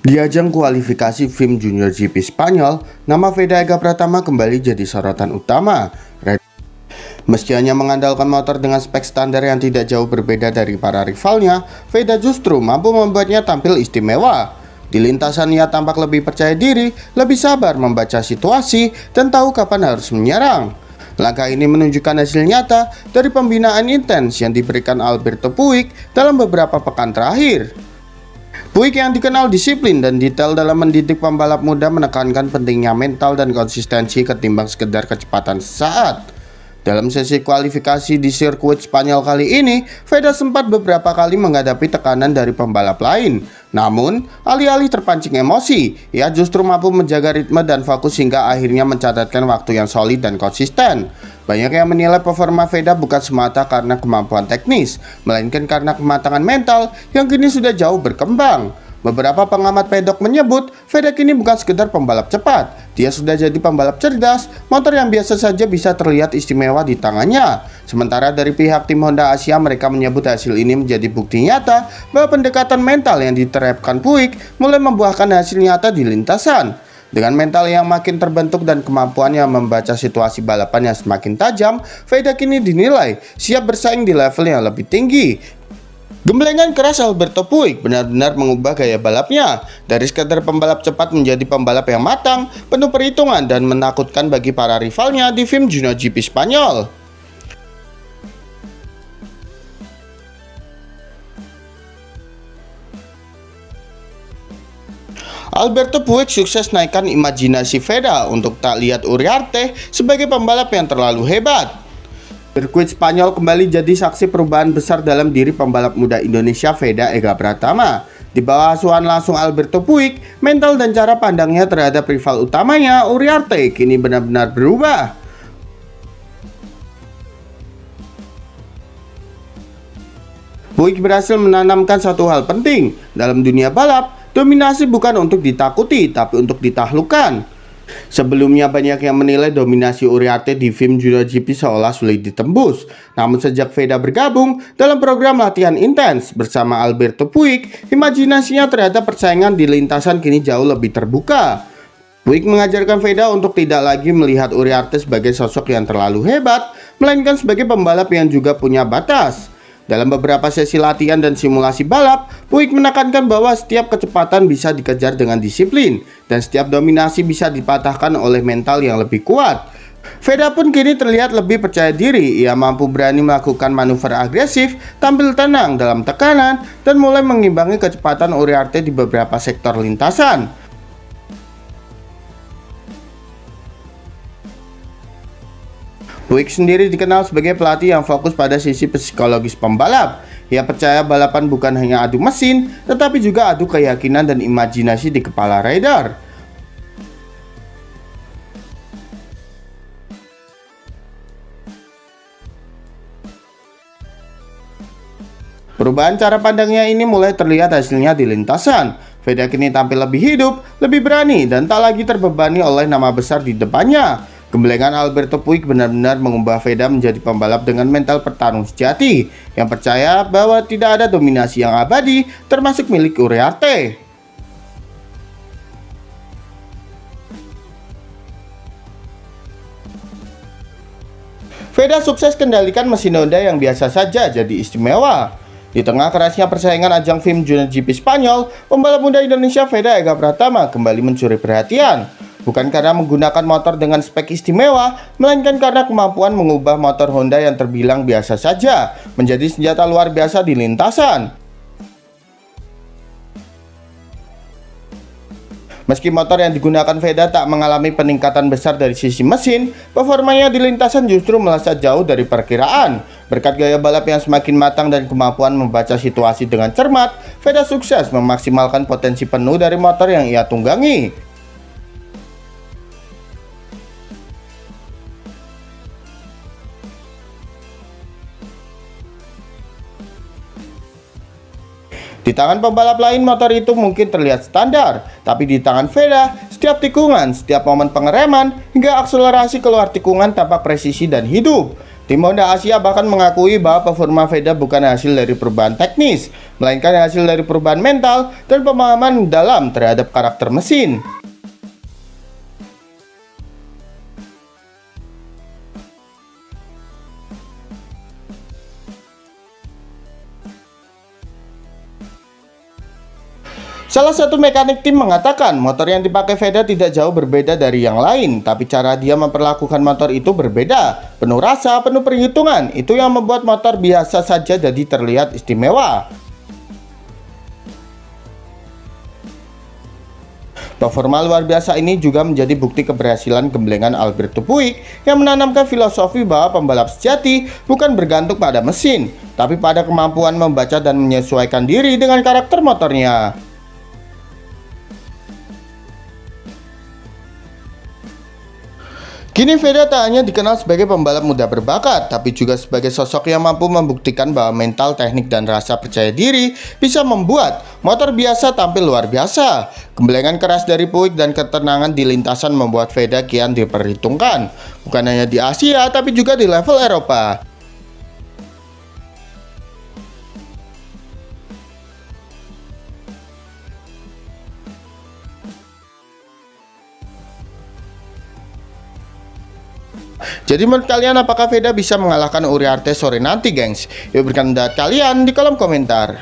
Di ajang kualifikasi FIM Junior GP Spanyol, nama Veda Ega Pratama kembali jadi sorotan utama. Meski hanya mengandalkan motor dengan spek standar yang tidak jauh berbeda dari para rivalnya, Veda justru mampu membuatnya tampil istimewa. Di lintasan ia tampak lebih percaya diri, lebih sabar membaca situasi, dan tahu kapan harus menyerang. Langkah ini menunjukkan hasil nyata dari pembinaan intens yang diberikan Alberto Puig dalam beberapa pekan terakhir. Puig yang dikenal disiplin dan detail dalam mendidik pembalap muda menekankan pentingnya mental dan konsistensi ketimbang sekedar kecepatan sesaat. Dalam sesi kualifikasi di sirkuit Spanyol kali ini, Veda sempat beberapa kali menghadapi tekanan dari pembalap lain. Namun, alih-alih terpancing emosi, ia justru mampu menjaga ritme dan fokus hingga akhirnya mencatatkan waktu yang solid dan konsisten. Banyak yang menilai performa Veda bukan semata karena kemampuan teknis, melainkan karena kematangan mental yang kini sudah jauh berkembang. Beberapa pengamat pedok menyebut Veda kini bukan sekedar pembalap cepat, dia sudah jadi pembalap cerdas, motor yang biasa saja bisa terlihat istimewa di tangannya. Sementara dari pihak tim Honda Asia, mereka menyebut hasil ini menjadi bukti nyata bahwa pendekatan mental yang diterapkan Puig mulai membuahkan hasil nyata di lintasan. Dengan mental yang makin terbentuk dan kemampuannya membaca situasi balapan yang semakin tajam, Veda kini dinilai siap bersaing di level yang lebih tinggi. Gemblengan keras Alberto Puig benar-benar mengubah gaya balapnya dari sekadar pembalap cepat menjadi pembalap yang matang, penuh perhitungan dan menakutkan bagi para rivalnya di FIM Junior GP Spanyol. Alberto Puig sukses naikkan imajinasi Veda untuk tak lihat Uriarte sebagai pembalap yang terlalu hebat. Sirkuit Spanyol kembali jadi saksi perubahan besar dalam diri pembalap muda Indonesia Veda Ega Pratama. Di bawah asuhan langsung Alberto Puig, mental dan cara pandangnya terhadap rival utamanya Uriarte kini benar-benar berubah. Puig berhasil menanamkan satu hal penting dalam dunia balap, dominasi bukan untuk ditakuti tapi untuk ditaklukkan. Sebelumnya banyak yang menilai dominasi Uriarte di FIM Junior GP seolah sulit ditembus. Namun sejak Veda bergabung dalam program latihan intens bersama Alberto Puig, imajinasinya terhadap persaingan di lintasan kini jauh lebih terbuka. Puig mengajarkan Veda untuk tidak lagi melihat Uriarte sebagai sosok yang terlalu hebat, melainkan sebagai pembalap yang juga punya batas. Dalam beberapa sesi latihan dan simulasi balap, Puig menekankan bahwa setiap kecepatan bisa dikejar dengan disiplin dan setiap dominasi bisa dipatahkan oleh mental yang lebih kuat. Veda pun kini terlihat lebih percaya diri, ia mampu berani melakukan manuver agresif, tampil tenang dalam tekanan, dan mulai mengimbangi kecepatan Uriarte di beberapa sektor lintasan. Puig sendiri dikenal sebagai pelatih yang fokus pada sisi psikologis pembalap. Ia percaya balapan bukan hanya adu mesin, tetapi juga adu keyakinan dan imajinasi di kepala rider. Perubahan cara pandangnya ini mulai terlihat hasilnya di lintasan. Veda kini tampil lebih hidup, lebih berani, dan tak lagi terbebani oleh nama besar di depannya. Gemblengan Alberto Puig benar-benar mengubah Veda menjadi pembalap dengan mental petarung sejati yang percaya bahwa tidak ada dominasi yang abadi termasuk milik Uriarte. Veda sukses kendalikan mesin Honda yang biasa saja jadi istimewa. Di tengah kerasnya persaingan ajang FIM Junior GP Spanyol, pembalap muda Indonesia Veda Ega Pratama kembali mencuri perhatian. Bukan karena menggunakan motor dengan spek istimewa, melainkan karena kemampuan mengubah motor Honda yang terbilang biasa saja menjadi senjata luar biasa di lintasan. Meski motor yang digunakan Veda tak mengalami peningkatan besar dari sisi mesin, performanya di lintasan justru melesat jauh dari perkiraan. Berkat gaya balap yang semakin matang dan kemampuan membaca situasi dengan cermat, Veda sukses memaksimalkan potensi penuh dari motor yang ia tunggangi. Di tangan pembalap lain motor itu mungkin terlihat standar, tapi di tangan Veda, setiap tikungan, setiap momen pengereman, hingga akselerasi keluar tikungan tampak presisi dan hidup. Tim Honda Asia bahkan mengakui bahwa performa Veda bukan hasil dari perubahan teknis, melainkan hasil dari perubahan mental dan pemahaman dalam terhadap karakter mesin. Salah satu mekanik tim mengatakan motor yang dipakai Veda tidak jauh berbeda dari yang lain, tapi cara dia memperlakukan motor itu berbeda. Penuh rasa, penuh perhitungan, itu yang membuat motor biasa saja jadi terlihat istimewa. Performa luar biasa ini juga menjadi bukti keberhasilan gemblengan Alberto Puig yang menanamkan filosofi bahwa pembalap sejati bukan bergantung pada mesin, tapi pada kemampuan membaca dan menyesuaikan diri dengan karakter motornya. Kini Veda tak hanya dikenal sebagai pembalap muda berbakat, tapi juga sebagai sosok yang mampu membuktikan bahwa mental, teknik, dan rasa percaya diri bisa membuat motor biasa tampil luar biasa. Gemblengan keras dari Puig dan ketenangan di lintasan membuat Veda kian diperhitungkan, bukan hanya di Asia, tapi juga di level Eropa. Jadi menurut kalian apakah Veda bisa mengalahkan Uriarte sore nanti, gengs? Yuk berikan pendapat kalian di kolom komentar.